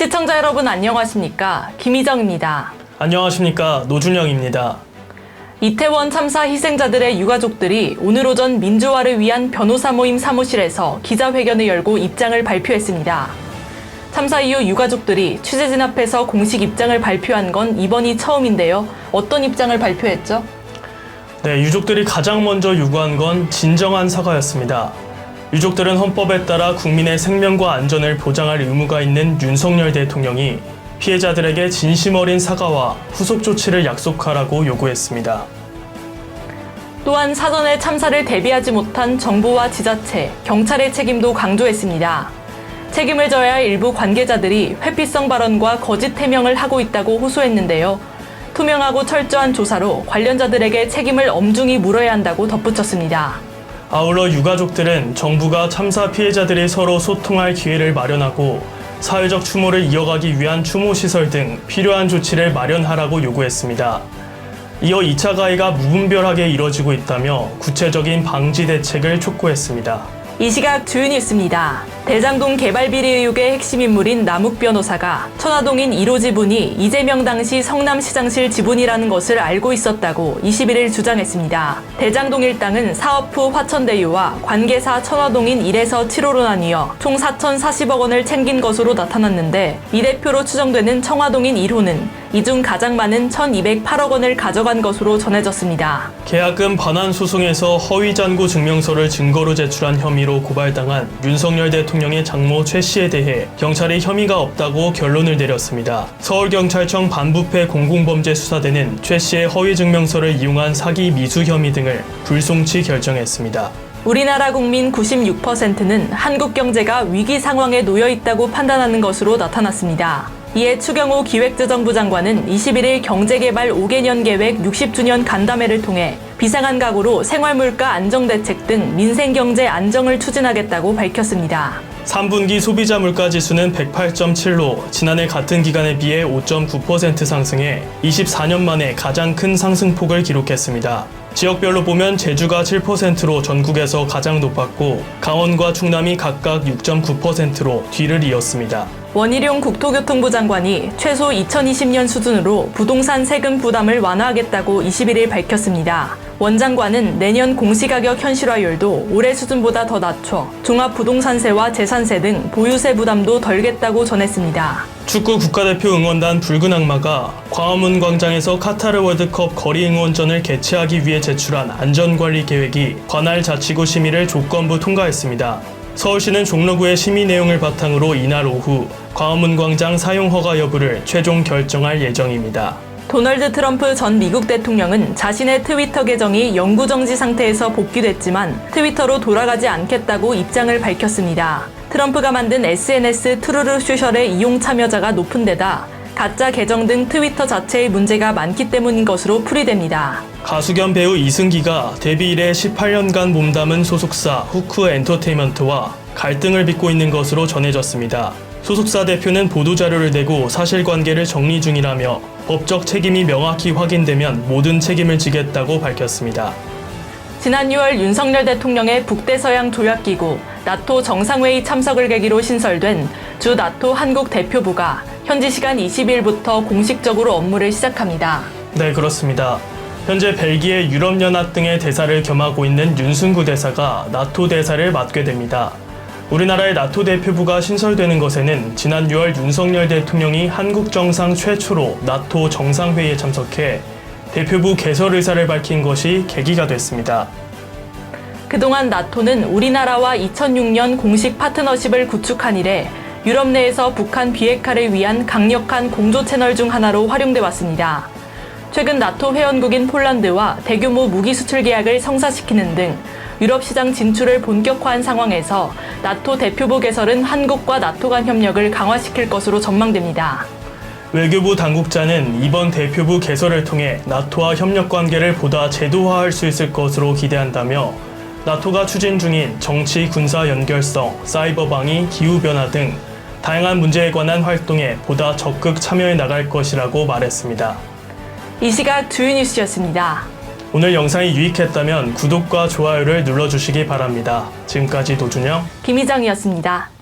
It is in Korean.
시청자 여러분 안녕하십니까? 김희정입니다. 안녕하십니까? 노준영입니다. 이태원 참사 희생자들의 유가족들이 오늘 오전 민주화를 위한 변호사 모임 사무실에서 기자회견을 열고 입장을 발표했습니다. 참사 이후 유가족들이 취재진 앞에서 공식 입장을 발표한 건 이번이 처음인데요. 어떤 입장을 발표했죠? 네, 유족들이 가장 먼저 요구한 건 진정한 사과였습니다. 유족들은 헌법에 따라 국민의 생명과 안전을 보장할 의무가 있는 윤석열 대통령이 피해자들에게 진심 어린 사과와 후속 조치를 약속하라고 요구했습니다. 또한 사전에 참사를 대비하지 못한 정부와 지자체, 경찰의 책임도 강조했습니다. 책임을 져야 할 일부 관계자들이 회피성 발언과 거짓 해명을 하고 있다고 호소했는데요. 투명하고 철저한 조사로 관련자들에게 책임을 엄중히 물어야 한다고 덧붙였습니다. 아울러 유가족들은 정부가 참사 피해자들이 서로 소통할 기회를 마련하고 사회적 추모를 이어가기 위한 추모시설 등 필요한 조치를 마련하라고 요구했습니다. 이어 2차 가해가 무분별하게 이뤄지고 있다며 구체적인 방지 대책을 촉구했습니다. 이 시각 주요 뉴스입니다. 대장동 개발 비리 의혹의 핵심 인물인 남욱 변호사가 천화동인 1호 지분이 이재명 당시 성남시장실 지분이라는 것을 알고 있었다고 21일 주장했습니다. 대장동 일당은 사업 후 화천대유와 관계사 천화동인 1에서 7호로 나뉘어 총 4,040억 원을 챙긴 것으로 나타났는데 이 대표로 추정되는 청화동인 1호는 이 중 가장 많은 1,208억 원을 가져간 것으로 전해졌습니다. 계약금 반환 소송에서 허위 잔고 증명서를 증거로 제출한 혐의로 고발당한 윤석열 대통령의 장모 최 씨에 대해 경찰이 혐의가 없다고 결론을 내렸습니다. 서울경찰청 반부패 공공범죄수사대는 최 씨의 허위 증명서를 이용한 사기 미수 혐의 등을 불송치 결정했습니다. 우리나라 국민 96%는 한국 경제가 위기 상황에 놓여 있다고 판단하는 것으로 나타났습니다. 이에 추경호 기획재정부 장관은 21일 경제개발 5개년 계획 60주년 간담회를 통해 비상한 각오로 생활물가 안정대책 등 민생경제 안정을 추진하겠다고 밝혔습니다. 3분기 소비자 물가지수는 108.7로 지난해 같은 기간에 비해 5.9% 상승해 24년 만에 가장 큰 상승폭을 기록했습니다. 지역별로 보면 제주가 7%로 전국에서 가장 높았고 강원과 충남이 각각 6.9%로 뒤를 이었습니다. 원희룡 국토교통부 장관이 최소 2020년 수준으로 부동산 세금 부담을 완화하겠다고 21일 밝혔습니다. 원 장관은 내년 공시가격 현실화율도 올해 수준보다 더 낮춰 종합부동산세와 재산세 등 보유세 부담도 덜겠다고 전했습니다. 축구 국가대표 응원단 붉은 악마가 광화문 광장에서 카타르 월드컵 거리 응원전을 개최하기 위해 제출한 안전관리 계획이 관할 자치구 심의를 조건부 통과했습니다. 서울시는 종로구의 심의 내용을 바탕으로 이날 오후 광화문 광장 사용 허가 여부를 최종 결정할 예정입니다. 도널드 트럼프 전 미국 대통령은 자신의 트위터 계정이 영구정지 상태에서 복귀됐지만 트위터로 돌아가지 않겠다고 입장을 밝혔습니다. 트럼프가 만든 SNS 트루르 소셜의 이용 참여자가 높은 데다 가짜 계정 등 트위터 자체의 문제가 많기 때문인 것으로 풀이됩니다. 가수 겸 배우 이승기가 데뷔 이래 18년간 몸담은 소속사 후크 엔터테인먼트와 갈등을 빚고 있는 것으로 전해졌습니다. 소속사 대표는 보도자료를 내고 사실관계를 정리 중이라며 법적 책임이 명확히 확인되면 모든 책임을 지겠다고 밝혔습니다. 지난 6월 윤석열 대통령의 북대서양 조약기구 나토 정상회의 참석을 계기로 신설된 주 나토 한국 대표부가 현지 시간 20일부터 공식적으로 업무를 시작합니다. 네, 그렇습니다. 현재 벨기에 유럽연합 등의 대사를 겸하고 있는 윤승구 대사가 나토 대사를 맡게 됩니다. 우리나라의 나토 대표부가 신설되는 것에는 지난 6월 윤석열 대통령이 한국 정상 최초로 나토 정상회의에 참석해 대표부 개설 의사를 밝힌 것이 계기가 됐습니다. 그동안 나토는 우리나라와 2006년 공식 파트너십을 구축한 이래 유럽 내에서 북한 비핵화를 위한 강력한 공조 채널 중 하나로 활용돼 왔습니다. 최근 나토 회원국인 폴란드와 대규모 무기 수출 계약을 성사시키는 등 유럽 시장 진출을 본격화한 상황에서 나토 대표부 개설은 한국과 나토 간 협력을 강화시킬 것으로 전망됩니다. 외교부 당국자는 이번 대표부 개설을 통해 나토와 협력 관계를 보다 제도화할 수 있을 것으로 기대한다며 나토가 추진 중인 정치, 군사 연결성, 사이버 방위, 기후변화 등 다양한 문제에 관한 활동에 보다 적극 참여해 나갈 것이라고 말했습니다. 이 시각 주요 뉴스였습니다. 오늘 영상이 유익했다면 구독과 좋아요를 눌러주시기 바랍니다. 지금까지 노준영, 김희정이었습니다.